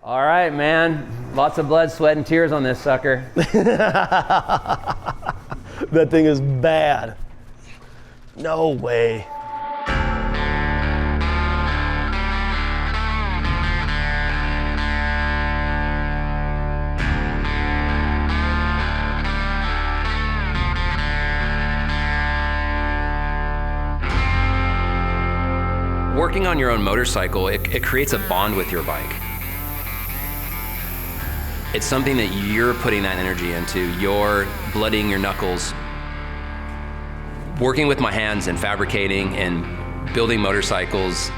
All right, man. Lots of blood, sweat, and tears on this sucker. That thing is bad. No way. Working on your own motorcycle, it creates a bond with your bike. It's something that you're putting that energy into. You're blooding your knuckles. Working with my hands and fabricating and building motorcycles,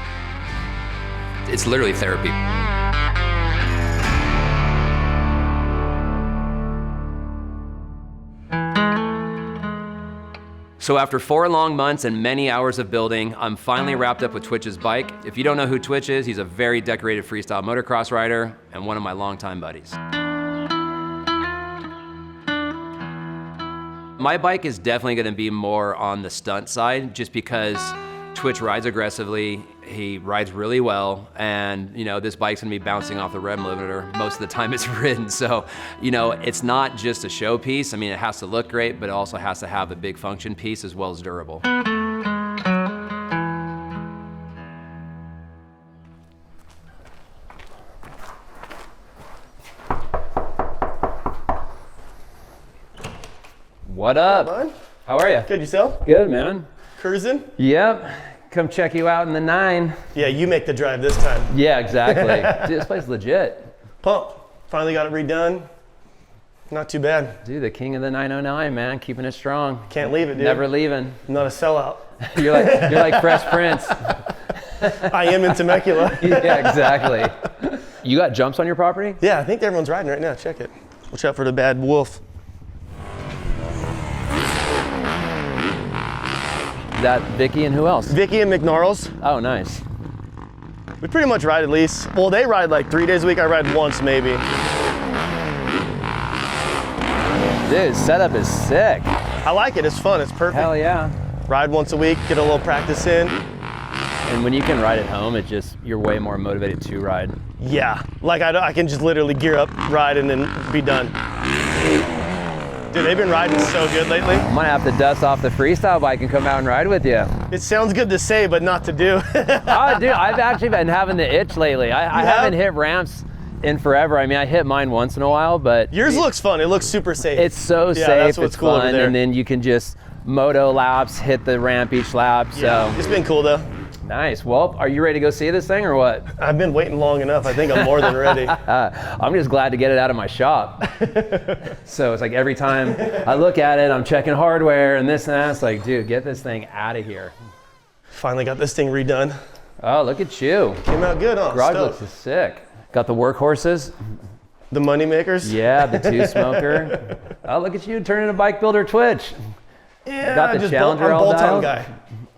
it's literally therapy. So after 4 long months and many hours of building, I'm finally wrapped up with Twitch's bike. If you don't know who Twitch is, he's a very decorated freestyle motocross rider and one of my longtime buddies. My bike is definitely gonna be more on the stunt side just because Twitch rides aggressively, he rides really well, and this bike's gonna be bouncing off the rev limiter most of the time it's ridden. So, it's not just a showpiece. I mean, it has to look great, but it also has to have a big function piece as well as durable. What up? Bud? How are you? Good, yourself? Good, man. Cruising? Yep. Come check you out in the 9. Yeah, you make the drive this time. Yeah, exactly. Dude, this place is legit. Pump. Finally got it redone. Not too bad. Dude, the king of the 909, man, keeping it strong. Can't leave it, dude. Never leaving. I'm not a sellout. You're like Fresh Prince. I am in Temecula. Yeah, exactly. You got jumps on your property? Yeah, I think everyone's riding right now. Check it. Watch out for the bad wolf. That Vicky and who else? Vicky and McNarls. Oh, nice. We pretty much ride at least. Well, they ride like 3 days a week. I ride once maybe. Dude, setup is sick. I like it. It's fun. It's perfect. Hell yeah. Ride once a week, get a little practice in. And when you can ride at home, you're way more motivated to ride. Yeah, like I can just literally gear up, ride, and then be done. Dude, they've been riding so good lately. I might have to dust off the freestyle bike and come out and ride with you. It sounds good to say, but not to do. Oh, dude, I've actually been having the itch lately. I haven't hit ramps in forever. I mean, I hit mine once in a while, but yours looks fun. It looks super safe. It's so safe. That's what's it's cool fun, over there. and then you can just moto laps, hit the ramp each lap. Yeah, so it's been cool though. Nice. Well, are you ready to go see this thing or what? I've been waiting long enough. I think I'm more than ready. I'm just glad to get it out of my shop. So it's like every time I look at it, I'm checking hardware and this and that. It's like, dude, get this thing out of here. Finally got this thing redone. Oh, look at you. Came out good, huh? Garage looks sick. Got the workhorses. The money makers. Yeah, the 2-smoker. Oh, look at you turning a bike builder Twitch. Yeah, got the Challenger all bolt-on dialed. guy.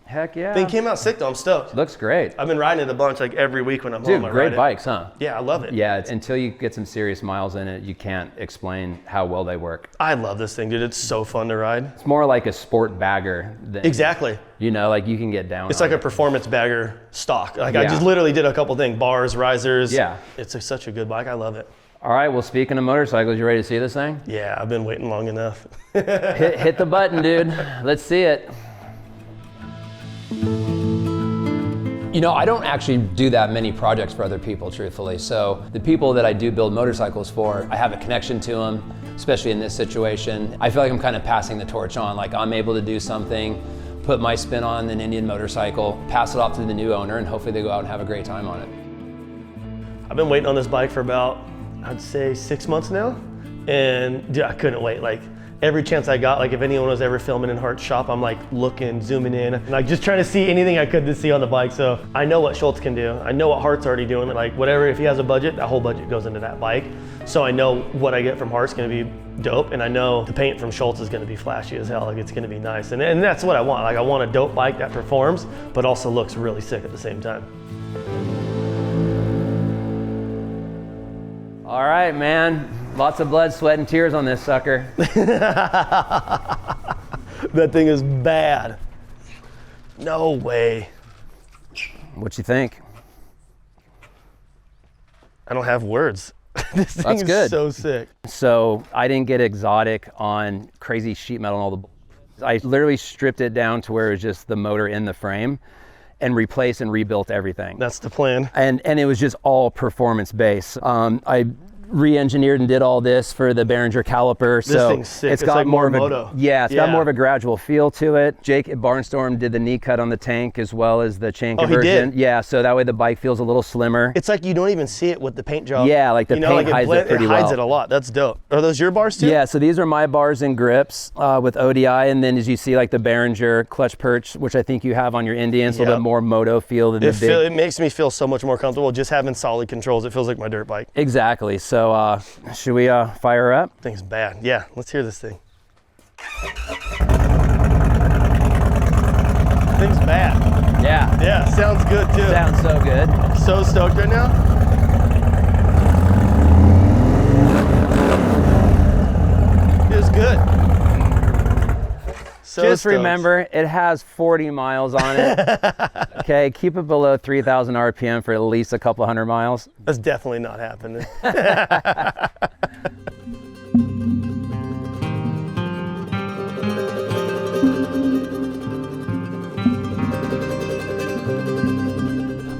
Heck yeah. Thing came out sick though. I'm stoked. Looks great. I've been riding it a bunch, like every week when I'm home. Dude, great bikes, huh? Yeah, I love it. Yeah, until you get some serious miles in it, you can't explain how well they work. I love this thing, dude. It's so fun to ride. It's more like a sport bagger than, Exactly. Like you can get down. It's like a performance bagger stock. Like I just literally did a couple things, bars, risers. Yeah. It's such a good bike. I love it. All right, well, speaking of motorcycles, you ready to see this thing? Yeah, I've been waiting long enough. hit the button, dude. Let's see it. I don't actually do that many projects for other people, truthfully. So the people that I do build motorcycles for, I have a connection to them, especially in this situation. I feel like I'm kind of passing the torch on. Like I'm able to do something, put my spin on an Indian motorcycle, pass it off to the new owner, and hopefully they go out and have a great time on it. I've been waiting on this bike for about, I'd say 6 months now. And dude, I couldn't wait. Like every chance I got, like if anyone was ever filming in Hart's shop, I'm like looking, zooming in, like just trying to see anything I could to see on the bike. So I know what Schultz can do. I know what Hart's already doing. Like whatever, if he has a budget, that whole budget goes into that bike. So I know what I get from Hart's gonna be dope. And I know the paint from Schultz is gonna be flashy as hell. Like it's gonna be nice. And that's what I want. Like I want a dope bike that performs, but also looks really sick at the same time. All right, man. Lots of blood, sweat, and tears on this sucker. That thing is bad. No way. What you think? I don't have words. This thing That's is good. so sick. So I didn't get exotic on crazy sheet metal and all the. I literally stripped it down to where it was just the motor in the frame, and replaced and rebuilt everything. That's the plan. And it was just all performance based. I re-engineered and did all this for the Behringer caliper. This thing's sick. It's got like more of moto. It's got more of a gradual feel to it. Jake at Barnstorm did the knee cut on the tank as well as the chain conversion. He did? Yeah, so that way the bike feels a little slimmer. It's like you don't even see it with the paint job. Yeah, like the paint hides it pretty well. It hides it a lot. That's dope. Are those your bars too? Yeah, so these are my bars and grips with ODI, and then as you see like the Behringer clutch perch, which I think you have on your Indians, a little bit more moto feel than the big. It makes me feel so much more comfortable just having solid controls. It feels like my dirt bike. Exactly. So should we fire her up? Thing's bad. Yeah, let's hear this thing. Thing's bad. Yeah. Yeah, sounds good too. Sounds so good. So stoked right now. Feels good. So Just stoked. remember, it has 40 miles on it. Okay, keep it below 3,000 RPM for at least a couple hundred miles. That's definitely not happening.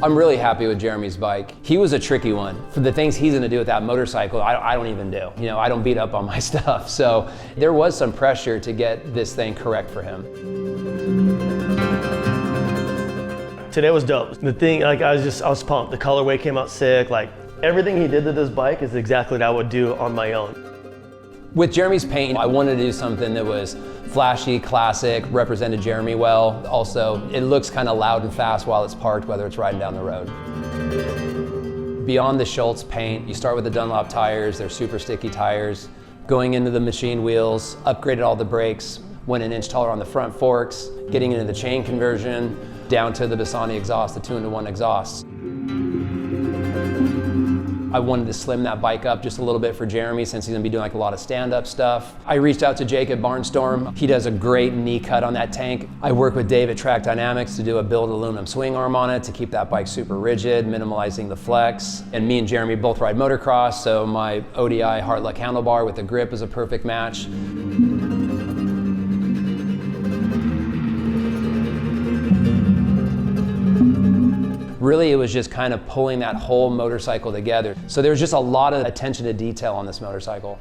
I'm really happy with Jeremy's bike. He was a tricky one. For the things he's gonna do with that motorcycle, I don't even do. You know, I don't beat up on my stuff. So there was some pressure to get this thing correct for him. Today was dope. The thing, like I was pumped. The colorway came out sick. Like everything he did to this bike is exactly what I would do on my own. With Jeremy's paint, I wanted to do something that was flashy, classic, represented Jeremy well. Also, it looks kind of loud and fast while it's parked, whether it's riding down the road. Beyond the Schultz paint, you start with the Dunlop tires. They're super sticky tires. Going into the machine wheels, upgraded all the brakes, went an inch taller on the front forks, getting into the chain conversion, down to the Bassani exhaust, the 2-in-1 exhaust. I wanted to slim that bike up just a little bit for Jeremy since he's gonna be doing like a lot of stand-up stuff. I reached out to Jake at Barnstorm. He does a great knee cut on that tank. I work with Dave at Track Dynamics to do a build aluminum swing arm on it to keep that bike super rigid, minimalizing the flex. And me and Jeremy both ride motocross, so my ODI Hartluck handlebar with the grip is a perfect match. Really, it was just kind of pulling that whole motorcycle together. So there was just a lot of attention to detail on this motorcycle.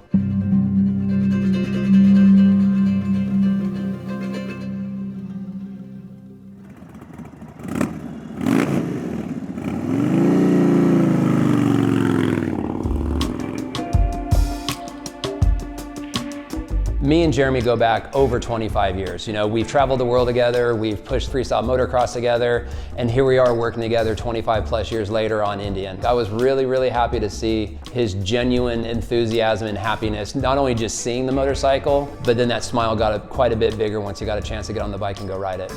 Me and Jeremy go back over 25 years. You know, we've traveled the world together, we've pushed freestyle motocross together, and here we are working together 25 plus years later on Indian. I was really, really happy to see his genuine enthusiasm and happiness, not only just seeing the motorcycle, but then that smile got quite a bit bigger once he got a chance to get on the bike and go ride it.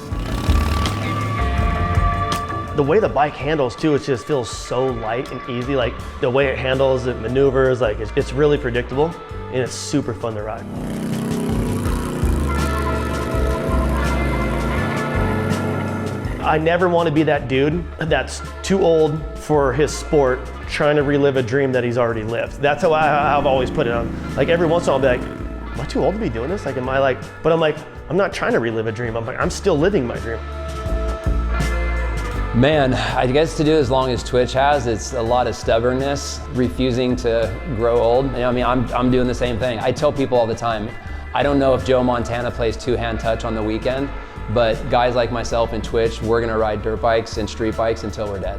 The way the bike handles too, it just feels so light and easy. Like the way it handles, it maneuvers, like it's really predictable and it's super fun to ride. I never want to be that dude that's too old for his sport, trying to relive a dream that he's already lived. That's how I've always put it on. Like every once in a while I'll be like, am I too old to be doing this? Like, am I like, but I'm like, I'm not trying to relive a dream. I'm like, I'm still living my dream. Man, I guess to do as long as Twitch has, it's a lot of stubbornness, refusing to grow old. You know, I mean, I'm doing the same thing. I tell people all the time, I don't know if Joe Montana plays two-hand touch on the weekend, but guys like myself and Twitch, we're gonna ride dirt bikes and street bikes until we're dead.